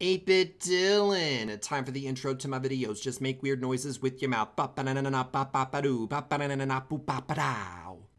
8-Bit Dylan. Time for the intro to my videos. Just make weird noises with your mouth.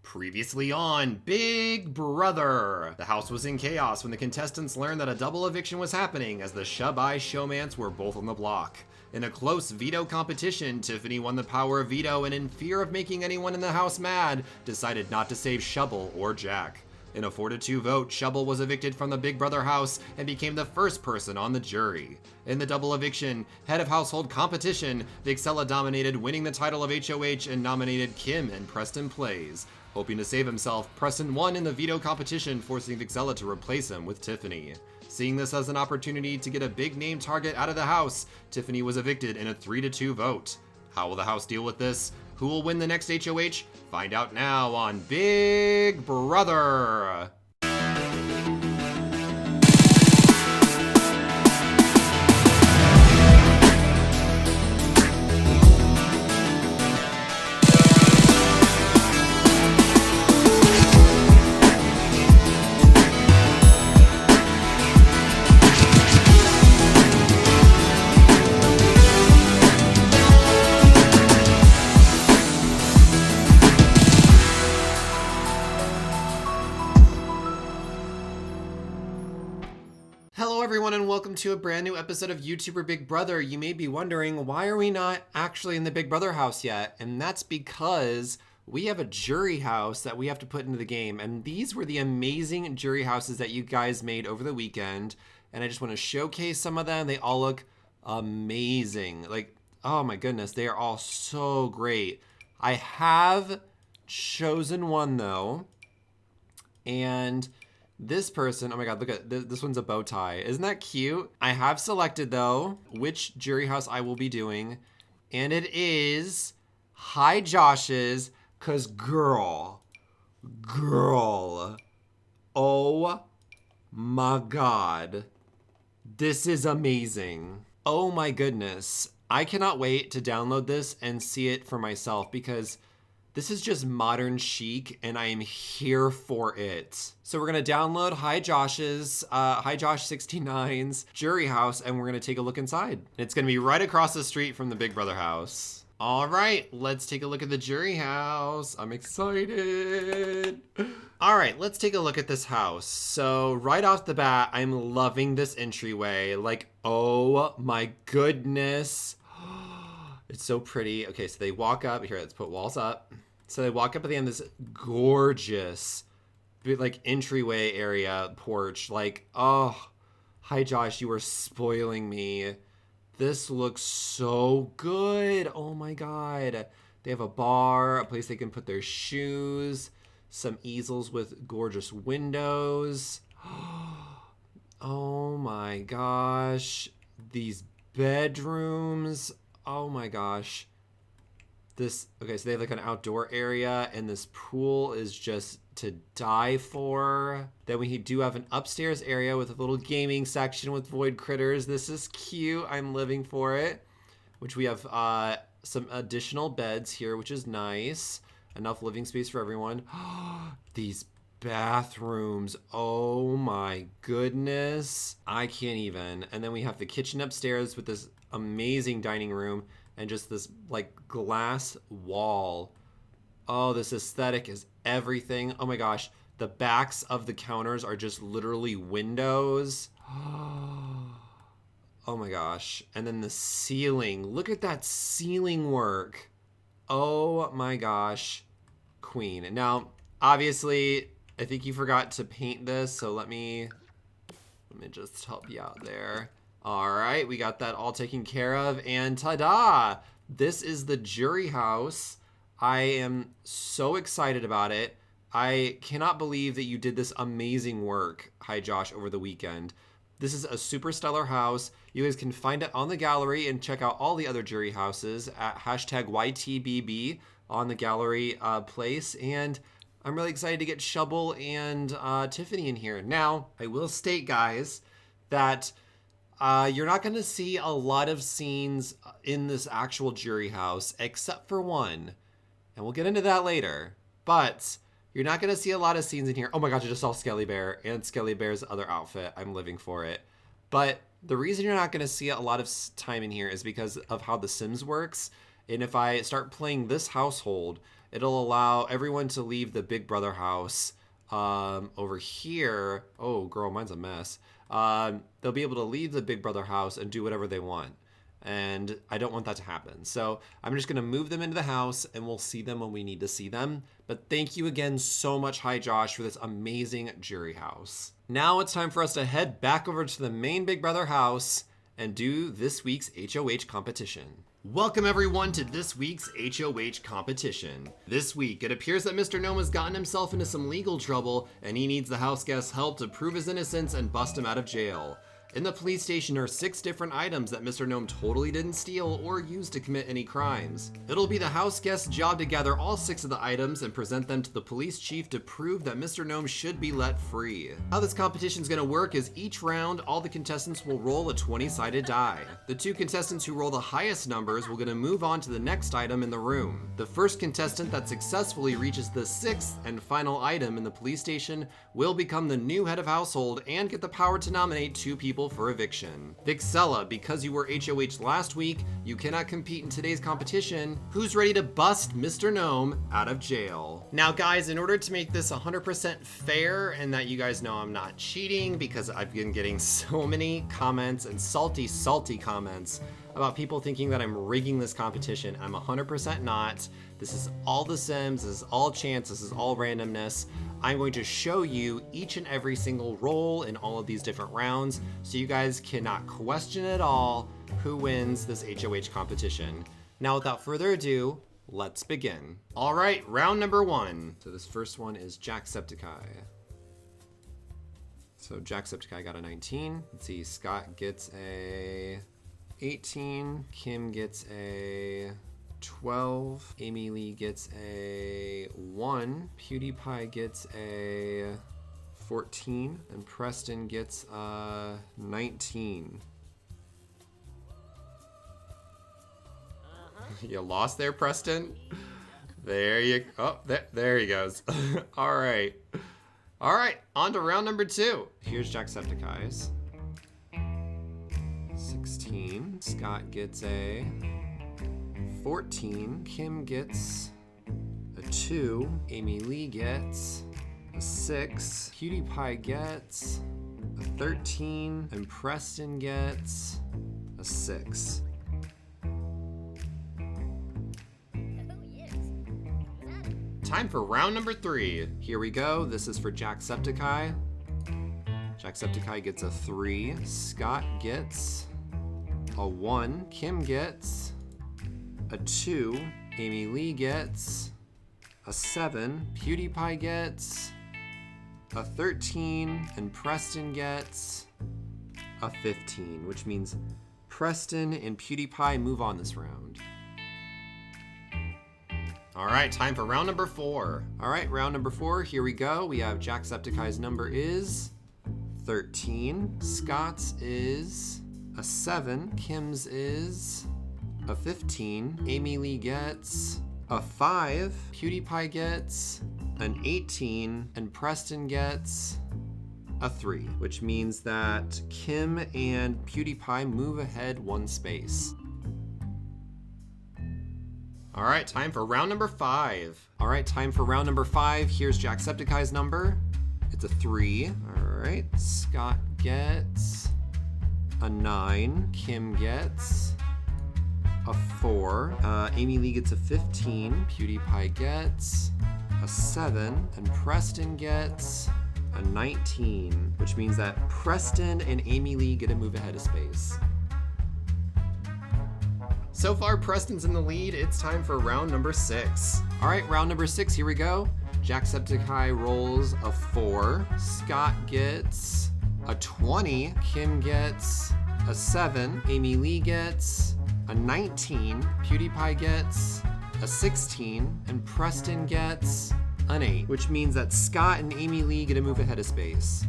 Previously on Big Brother. The house was in chaos when the contestants learned that a double eviction was happening as the Shub-Eye Showmans were both on the block. In a close veto competition, Tiffany won the power of veto and in fear of making anyone in the house mad, decided not to save Shubble or Jack. In a 4-2 vote, Shubble was evicted from the Big Brother house and became the first person on the jury. In the double eviction, head of household competition, Vixella dominated, winning the title of HOH and nominated Kim and Preston Plays. Hoping to save himself, Preston won in the veto competition, forcing Vixella to replace him with Tiffany. Seeing this as an opportunity to get a big name target out of the house, Tiffany was evicted in a 3-2 vote. How will the house deal with this? Who will win the next HOH? Find out now on Big Brother! Hello everyone and welcome to a brand new episode of YouTuber Big Brother. You may be wondering, why are we not actually in the Big Brother house yet? And that's because we have a jury house that we have to put into the game. And these were the amazing jury houses that you guys made over the weekend. And I just want to showcase some of them. They all look amazing. Like, oh my goodness, they are all so great. I have chosen one though. And this person, oh my god, look at this one's a bow tie. Isn't that cute? I have selected though which jury house I will be doing, and it is Hi Josh's, cause girl, oh my god, this is amazing. Oh my goodness, I cannot wait to download this and see it for myself because this is just modern chic, and I am here for it. So we're gonna download Hi Josh's, Hi Josh 69's jury house, and we're gonna take a look inside. It's gonna be right across the street from the Big Brother house. All right, let's take a look at the jury house. I'm excited. All right, let's take a look at this house. So right off the bat, I'm loving this entryway. Like, oh my goodness. It's so pretty. Okay, so they walk up. Here, let's put walls up. So they walk up at the end of this gorgeous, like, entryway area porch. Like, oh, hi, Josh. You are spoiling me. This looks so good. Oh, my God. They have a bar, a place they can put their shoes, some easels with gorgeous windows. Oh, my gosh. These bedrooms. Oh my gosh. Okay, so they have like an outdoor area and this pool is just to die for. Then we do have an upstairs area with a little gaming section with void critters. This is cute. I'm living for it. Which we have some additional beds here, which is nice. Enough living space for everyone. These bathrooms. Oh my goodness. I can't even. And then we have the kitchen upstairs with this amazing dining room and just this like glass wall. Oh, this aesthetic is everything. Oh my gosh. The backs of the counters are just literally windows. Oh my gosh. And then the ceiling. Look at that ceiling work. Oh my gosh. Queen. Now, obviously, I think you forgot to paint this, so let me just help you out there. All right, we got that all taken care of, and ta-da! This is the jury house. I am so excited about it. I cannot believe that you did this amazing work, Hi Josh, over the weekend. This is a super stellar house. You guys can find it on the gallery and check out all the other jury houses at #YTBB on the gallery place, and I'm really excited to get Shubble and Tiffany in here. Now, I will state, guys, that you're not going to see a lot of scenes in this actual jury house, except for one. And we'll get into that later. But you're not going to see a lot of scenes in here. Oh my gosh, I just saw Skelly Bear and Skelly Bear's other outfit. I'm living for it. But The reason you're not going to see a lot of time in here is because of how The Sims works. And if I start playing this household, it'll allow everyone to leave the Big Brother house. Over here, oh girl, mine's a mess. They'll be able to leave the Big Brother house and do whatever they want. And I don't want that to happen. So I'm just gonna move them into the house and we'll see them when we need to see them. But thank you again so much, Hi Josh, for this amazing jury house. Now it's time for us to head back over to the main Big Brother house and do this week's HOH competition. Welcome everyone to this week's HOH competition. This week, it appears that Mr. Gnome has gotten himself into some legal trouble and he needs the house guests' help to prove his innocence and bust him out of jail. In the police station are 6 different items that Mr. Gnome totally didn't steal or use to commit any crimes. It'll be the house guest's job to gather all 6 of the items and present them to the police chief to prove that Mr. Gnome should be let free. How this competition is going to work is each round, all the contestants will roll a 20-sided die. The 2 contestants who roll the highest numbers will get to move on to the next item in the room. The first contestant that successfully reaches the 6th and final item in the police station will become the new head of household and get the power to nominate 2 people for eviction. Vixella, because you were HOH last week, you cannot compete in today's competition. Who's ready to bust Mr. Gnome out of jail? Now guys, in order to make this 100% fair and that you guys know I'm not cheating, because I've been getting so many comments and salty comments about people thinking that I'm rigging this competition. I'm 100% not. This is all The Sims, this is all chance, this is all randomness. I'm going to show you each and every single roll in all of these different rounds so you guys cannot question at all who wins this HOH competition. Now without further ado, let's begin. All right, round number 1. So this first one is JackSepticEye. So JackSepticEye got a 19. Let's see, Scott gets a 18. Kim gets a 12. Amy Lee gets a 1. PewDiePie gets a 14. And Preston gets a 19. You lost there, Preston? There he goes. All right. All right, on to round number 2. Here's JackSepticEye's. 16. Scott gets a 14. Kim gets a 2. Amy Lee gets a 6. PewDiePie gets a 13. And Preston gets a 6. Time for round number 3. Here we go. This is for JackSepticEye. JackSepticEye gets a 3. Scott gets a 1. Kim gets a 2. Amy Lee gets a 7. PewDiePie gets a 13. And Preston gets a 15, which means Preston and PewDiePie move on this round. All right, time for round number 4. All right, round number 4, here we go. We have JackSepticEye's number is 13. Scott's is a 7. Kim's is a 15. Amy Lee gets a 5. PewDiePie gets an 18. And Preston gets a 3, which means that Kim and PewDiePie move ahead 1 space. All right, time for round number 5. All right, time for round number 5. Here's JackSepticEye's number. It's a 3. All right, Scott gets a 9. Kim gets a 4. Amy Lee gets a 15. PewDiePie gets a 7. And Preston gets a 19, which means that Preston and Amy Lee get to move ahead a space. So far, Preston's in the lead. It's time for round number 6. All right, round number 6, here we go. JackSepticEye rolls a 4. Scott gets a 20. Kim gets a 7. Amy Lee gets a 19. PewDiePie gets a 16. And Preston gets an 8, which means that Scott and Amy Lee get to move ahead a space.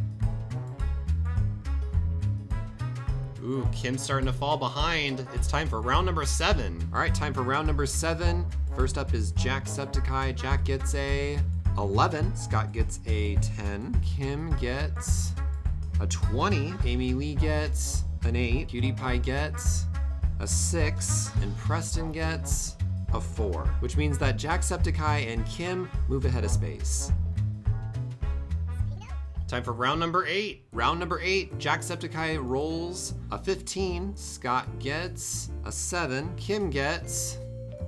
Ooh, Kim's starting to fall behind. It's time for round number 7. All right, time for round number 7. First up is JackSepticEye. Jack gets a 11. Scott gets a 10. Kim gets a 20. Amy Lee gets an 8, PewDiePie gets a 6, and Preston gets a 4, which means that JackSepticEye and Kim move ahead of space. Time for round number 8. Round number 8, JackSepticEye rolls a 15, Scott gets a 7, Kim gets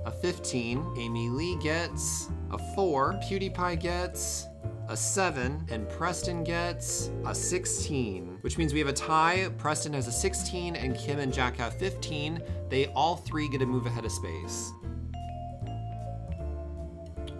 a 15, Amy Lee gets a 4, PewDiePie gets a 7, and Preston gets a 16, which means we have a tie. Preston has a 16, and Kim and Jack have 15. They all three get to move ahead of space.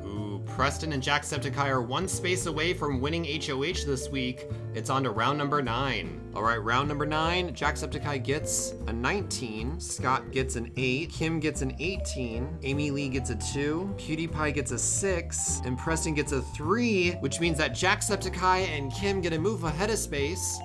Ooh, Preston and JackSepticEye are one space away from winning HOH this week. It's on to round number 9. All right, round number 9, JackSepticEye gets a 19, Scott gets an 8, Kim gets an 18, Amy Lee gets a 2, PewDiePie gets a 6, and Preston gets a 3, which means that JackSepticEye and Kim get to move ahead of space.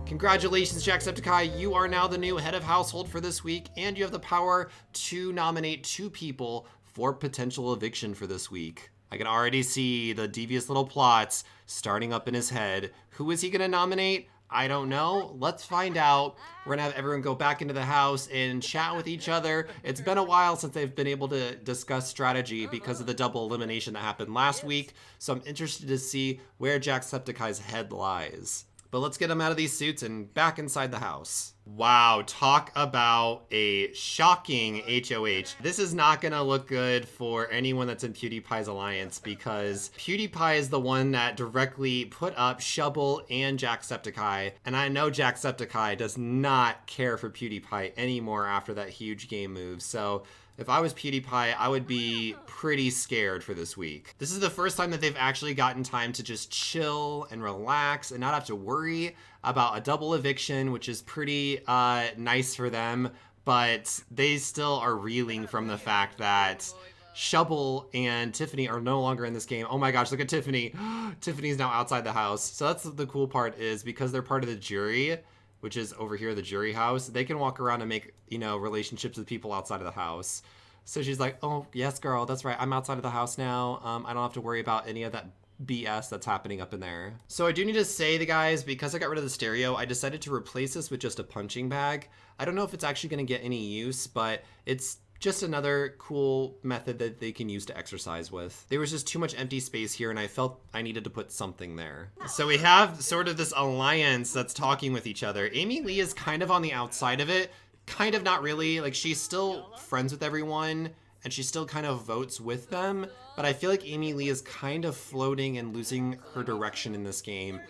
Congratulations, JackSepticEye. You are now the new head of household for this week, and you have the power to nominate 2 people for potential eviction for this week. I can already see the devious little plots starting up in his head. Who is he gonna nominate? I don't know. Let's find out. We're gonna have everyone go back into the house and chat with each other. It's been a while since they've been able to discuss strategy because of the double elimination that happened last week. So I'm interested to see where JackSepticEye's head lies. But let's get them out of these suits and back inside the house. Wow, talk about a shocking HOH. This is not gonna look good for anyone that's in PewDiePie's alliance because PewDiePie is the one that directly put up Shubble and JackSepticEye. And I know JackSepticEye does not care for PewDiePie anymore after that huge game move. So if I was PewDiePie, I would be pretty scared for this week. This is the first time that they've actually gotten time to just chill and relax and not have to worry about a double eviction, which is pretty nice for them, but they still are reeling from the fact that Shubble and Tiffany are no longer in this game. Oh my gosh, look at Tiffany. Tiffany's now outside the house. So that's the cool part, is because they're part of the jury, which is over here, the jury house, they can walk around and make, you know, relationships with people outside of the house. So she's like, oh, yes, girl, that's right. I'm outside of the house now. I don't have to worry about any of that BS that's happening up in there. So I do need to say, the guys, because I got rid of the stereo, I decided to replace this with just a punching bag. I don't know if it's actually going to get any use, but it's just another cool method that they can use to exercise with. There was just too much empty space here, and I felt I needed to put something there. So we have sort of this alliance that's talking with each other. Amy Lee is kind of on the outside of it. Kind of not really. Like, she's still friends with everyone, and she still kind of votes with them. But I feel like Amy Lee is kind of floating and losing her direction in this game.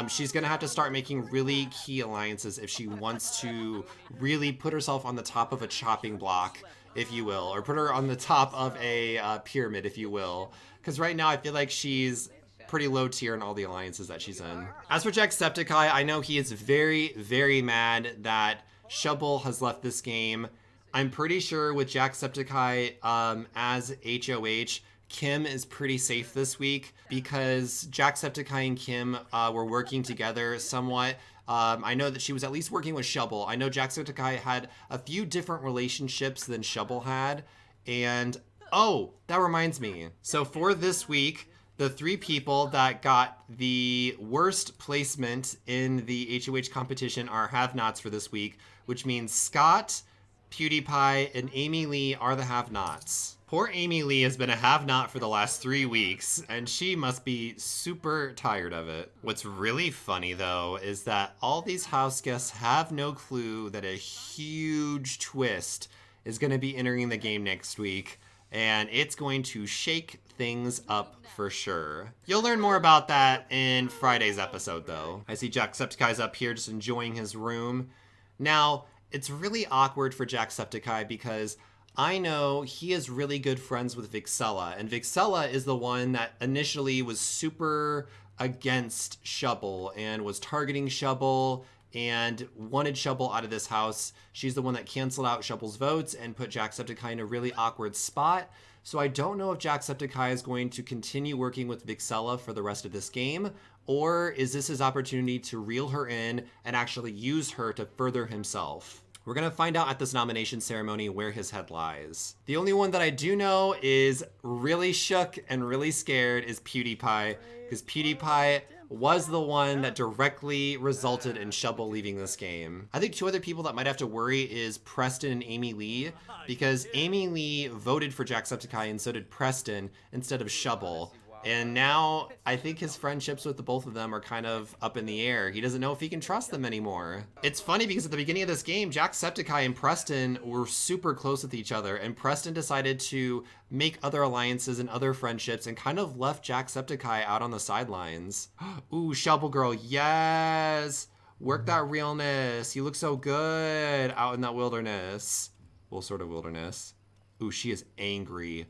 She's gonna have to start making really key alliances if she wants to really put herself on the top of a chopping block, if you will, or put her on the top of a pyramid, if you will. Because right now I feel like she's pretty low tier in all the alliances that she's in. As for JackSepticEye, I know he is very, very mad that Shubble has left this game. I'm pretty sure with JackSepticEye as HOH, Kim is pretty safe this week because JackSepticEye and Kim were working together somewhat. I know that she was at least working with Shubble. I know JackSepticEye had a few different relationships than Shubble had. And, oh, that reminds me. So for this week, the 3 people that got the worst placement in the HOH competition are have-nots for this week, which means Scott, PewDiePie, and Amy Lee are the have-nots. Poor Amy Lee has been a have-not for the last 3 weeks, and she must be super tired of it. What's really funny, though, is that all these house guests have no clue that a huge twist is going to be entering the game next week, and it's going to shake things up for sure. You'll learn more about that in Friday's episode, though. I see JackSepticEye's up here just enjoying his room. Now, it's really awkward for JackSepticEye because I know he is really good friends with Vixella, and Vixella is the one that initially was super against Shubble and was targeting Shubble and wanted Shubble out of this house. She's the one that canceled out Shubble's votes and put JackSepticEye in a really awkward spot. So I don't know if JackSepticEye is going to continue working with Vixella for the rest of this game, or is this his opportunity to reel her in and actually use her to further himself? We're gonna find out at this nomination ceremony where his head lies. The only one that I do know is really shook and really scared is PewDiePie, because PewDiePie was the one that directly resulted in Shovel leaving this game. I think two other people that might have to worry is Preston and Amy Lee, because Amy Lee voted for JackSepticEye and so did Preston instead of Shovel. And now I think his friendships with the both of them are kind of up in the air. He doesn't know if he can trust them anymore. It's funny because at the beginning of this game, JackSepticEye and Preston were super close with each other, and Preston decided to make other alliances and other friendships and kind of left JackSepticEye out on the sidelines. Ooh, Shovel Girl, yes! Work that realness. You look so good out in that wilderness. Well, sort of wilderness. Ooh, she is angry.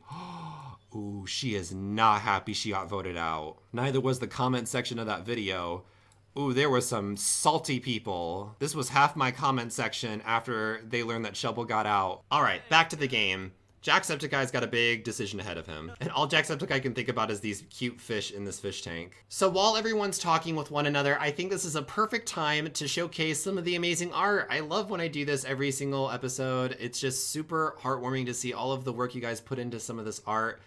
Ooh, she is not happy she got voted out. Neither was the comment section of that video. Ooh, there were some salty people. This was half my comment section after they learned that Shovel got out. All right, back to the game. JackSepticEye's got a big decision ahead of him, and all JackSepticEye can think about is these cute fish in this fish tank. So while everyone's talking with one another, I think this is a perfect time to showcase some of the amazing art. I love when I do this every single episode. It's just super heartwarming to see all of the work you guys put into some of this art.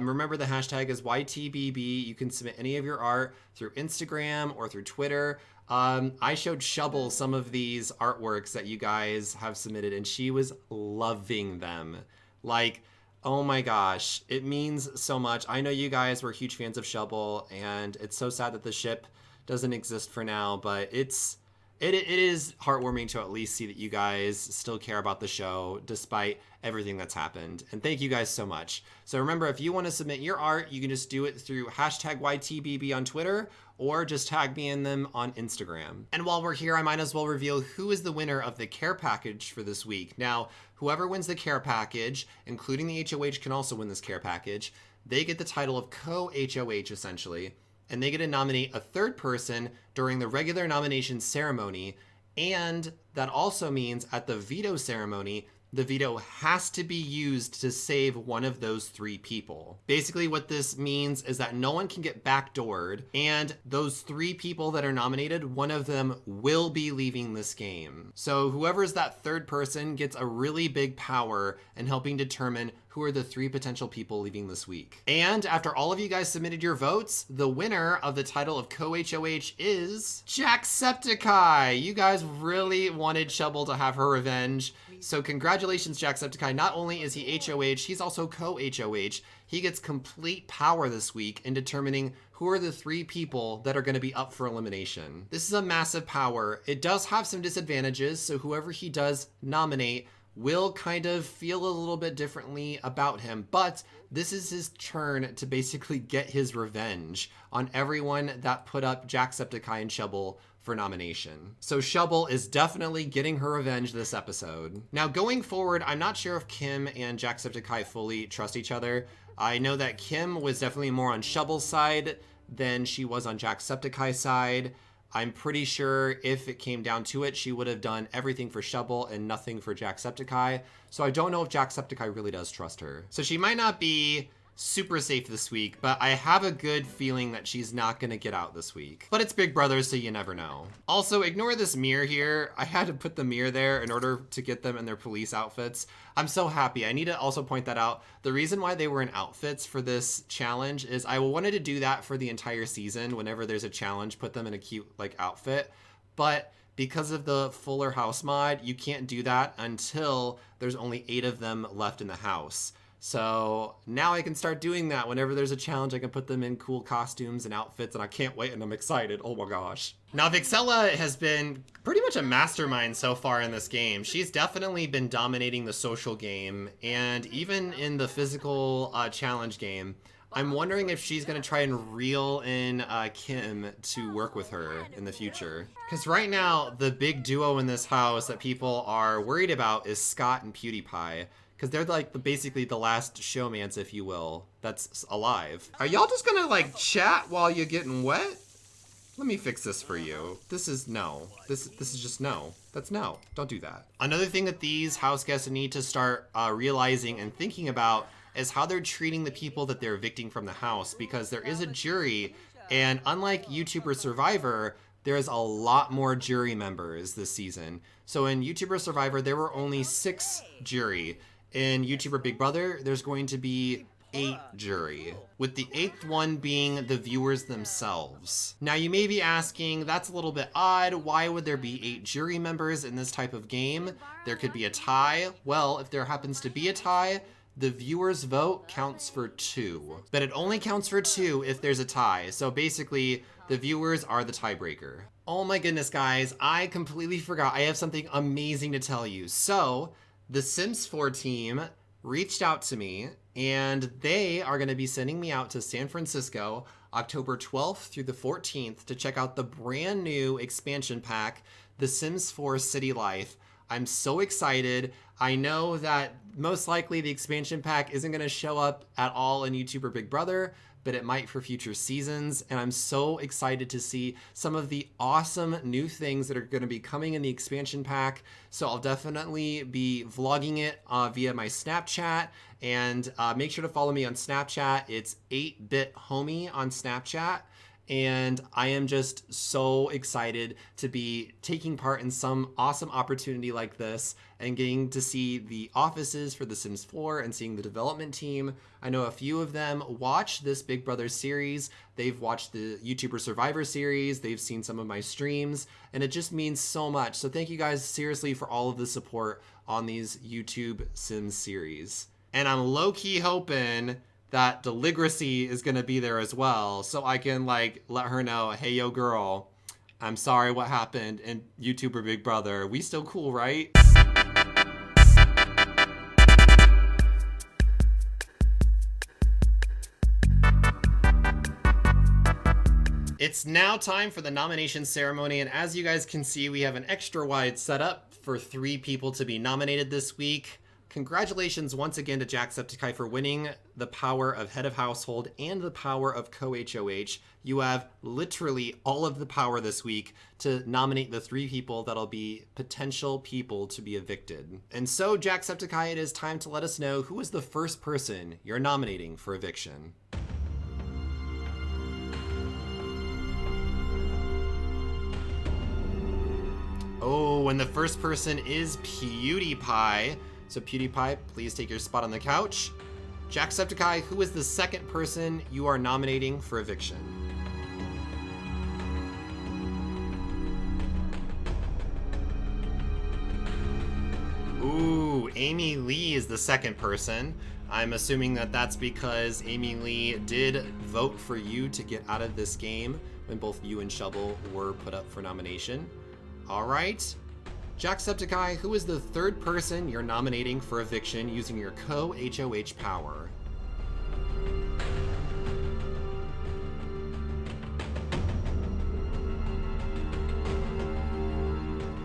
Remember, the hashtag is YTBB. You can submit any of your art through Instagram or through Twitter. I showed Shovel some of these artworks that you guys have submitted, and she was loving them. Like, oh my gosh, it means so much. I know you guys were huge fans of Shovel, and it's so sad that the ship doesn't exist for now, but it is heartwarming to at least see that you guys still care about the show despite everything that's happened. And thank you guys so much. So remember, if you want to submit your art, you can just do it through hashtag YTBB on Twitter, or just tag me in them on Instagram. And while we're here, I might as well reveal who is the winner of the care package for this week. Now, whoever wins the care package, including the HOH can also win this care package, they get the title of co-HOH essentially, and they get to nominate a third person during the regular nomination ceremony. And that also means at the veto ceremony, the veto has to be used to save one of those three people. Basically, what this means is that no one can get backdoored, and those three people that are nominated, one of them will be leaving this game. So whoever's that third person gets a really big power in helping determine who are the three potential people leaving this week. And after all of you guys submitted your votes, the winner of the title of co-HOH is JackSepticEye. You guys really wanted Shovel to have her revenge. So congratulations, JackSepticEye. Not only is he HOH, he's also co-HOH. He gets complete power this week in determining who are the three people that are going to be up for elimination. This is a massive power. It does have some disadvantages, so whoever he does nominate will kind of feel a little bit differently about him, but this is his turn to basically get his revenge on everyone that put up JackSepticEye and Shovel for nomination. So Shovel is definitely getting her revenge this episode. Now going forward, I'm not sure if Kim and JackSepticEye fully trust each other. I know that Kim was definitely more on Shovel's side than she was on JackSepticEye's side. I'm pretty sure if it came down to it, she would have done everything for Shovel and nothing for JackSepticEye. So I don't know if JackSepticEye really does trust her. So she might not be super safe this week, but I have a good feeling that she's not gonna get out this week. But it's Big Brother, so you never know. Also, ignore this mirror here. I had to put the mirror there in order to get them in their police outfits. I'm so happy. I need to also point that out. The reason why they were in outfits for this challenge is I wanted to do that for the entire season. Whenever there's a challenge, put them in a cute like outfit. But because of the Fuller House mod, you can't do that until there's only 8 of them left in the house. So now I can start doing that. Whenever there's a challenge, I can put them in cool costumes and outfits, and I can't wait, and I'm excited. Oh my gosh. Now, Vixella has been pretty much a mastermind so far in this game. She's definitely been dominating the social game, and even in the physical challenge game. I'm wondering if she's gonna try and reel in Kim to work with her in the future. Because right now, the big duo in this house that people are worried about is Scott and PewDiePie. Because they're like basically the last showmans, if you will, that's alive. Are y'all just gonna like chat while you're getting wet? Let me fix this for you. This is no. This is just no. That's no. Don't do that. Another thing that these house guests need to start realizing and thinking about is how they're treating the people that they're evicting from the house, because there is a jury, and unlike YouTuber Survivor, there is a lot more jury members this season. So in YouTuber Survivor, there were only 6 jury. In YouTuber Big Brother, there's going to be 8 jury, with the 8th one being the viewers themselves. Now you may be asking, that's a little bit odd. Why would there be 8 jury members in this type of game? There could be a tie. Well, if there happens to be a tie, the viewer's vote counts for 2. But it only counts for 2 if there's a tie. So basically, the viewers are the tiebreaker. Oh my goodness, guys, I completely forgot. I have something amazing to tell you. So, the Sims 4 team reached out to me, and they are going to be sending me out to San Francisco October 12th through the 14th to check out the brand new expansion pack, The Sims 4 City Life. I'm so excited. I know that most likely the expansion pack isn't going to show up at all in YouTuber Big Brother, but it might for future seasons, and I'm so excited to see some of the awesome new things that are going to be coming in the expansion pack. So I'll definitely be vlogging it via my Snapchat, and make sure to follow me on Snapchat. It's 8BitHomie on Snapchat. And I am just so excited to be taking part in some awesome opportunity like this and getting to see the offices for The Sims 4 and seeing the development team. I know a few of them watch this Big Brother series. They've watched the YouTuber Survivor series. They've seen some of my streams, and it just means so much. So thank you guys seriously for all of the support on these YouTube Sims series. And I'm low-key hoping that Deligracy is gonna be there as well, so I can like let her know, hey yo girl, I'm sorry what happened in YouTuber Big Brother. We still cool, right? It's now time for the nomination ceremony, and as you guys can see, we have an extra wide setup for 3 people to be nominated this week. Congratulations once again to JackSepticEye for winning the power of Head of Household and the power of co-HOH. You have literally all of the power this week to nominate the 3 people that'll be potential people to be evicted. And so, JackSepticEye, it is time to let us know who is the first person you're nominating for eviction. Oh, and the first person is PewDiePie. So PewDiePie, please take your spot on the couch. JackSepticEye, who is the second person you are nominating for eviction? Ooh, Amy Lee is the second person. I'm assuming that that's because Amy Lee did vote for you to get out of this game when both you and Shovel were put up for nomination. All right. JackSepticEye, who is the third person you're nominating for eviction using your co-HOH power?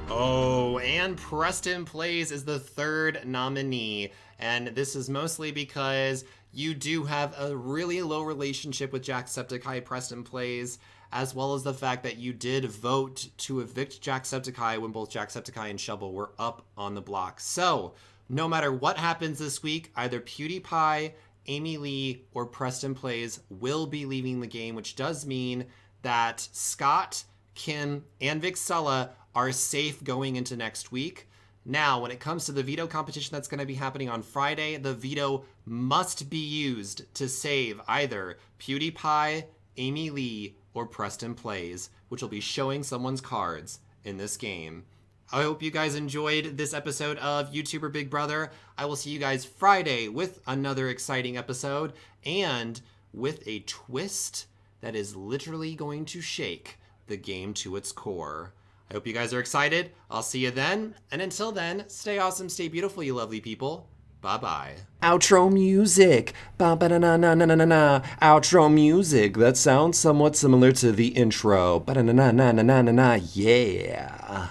Oh, and Preston Plays is the third nominee, and this is mostly because you do have a really low relationship with JackSepticEye, Preston Plays, as well as the fact that you did vote to evict JackSepticEye when both JackSepticEye and Shovel were up on the block. So, no matter what happens this week, either PewDiePie, Amy Lee, or Preston Plays will be leaving the game, which does mean that Scott, Kim, and Vixella are safe going into next week. Now, when it comes to the veto competition that's going to be happening on Friday, the veto must be used to save either PewDiePie, Amy Lee, or Preston Plays, which will be showing someone's cards in this game. I hope you guys enjoyed this episode of YouTuber Big Brother. I will see you guys Friday with another exciting episode and with a twist that is literally going to shake the game to its core. I hope you guys are excited. I'll see you then. And until then, stay awesome, stay beautiful, you lovely people. Bye-bye. Outro music. Ba-ba-da-na-na-na-na-na. Outro music. That sounds somewhat similar to the intro. Ba-da-na-na-na-na-na-na. Yeah.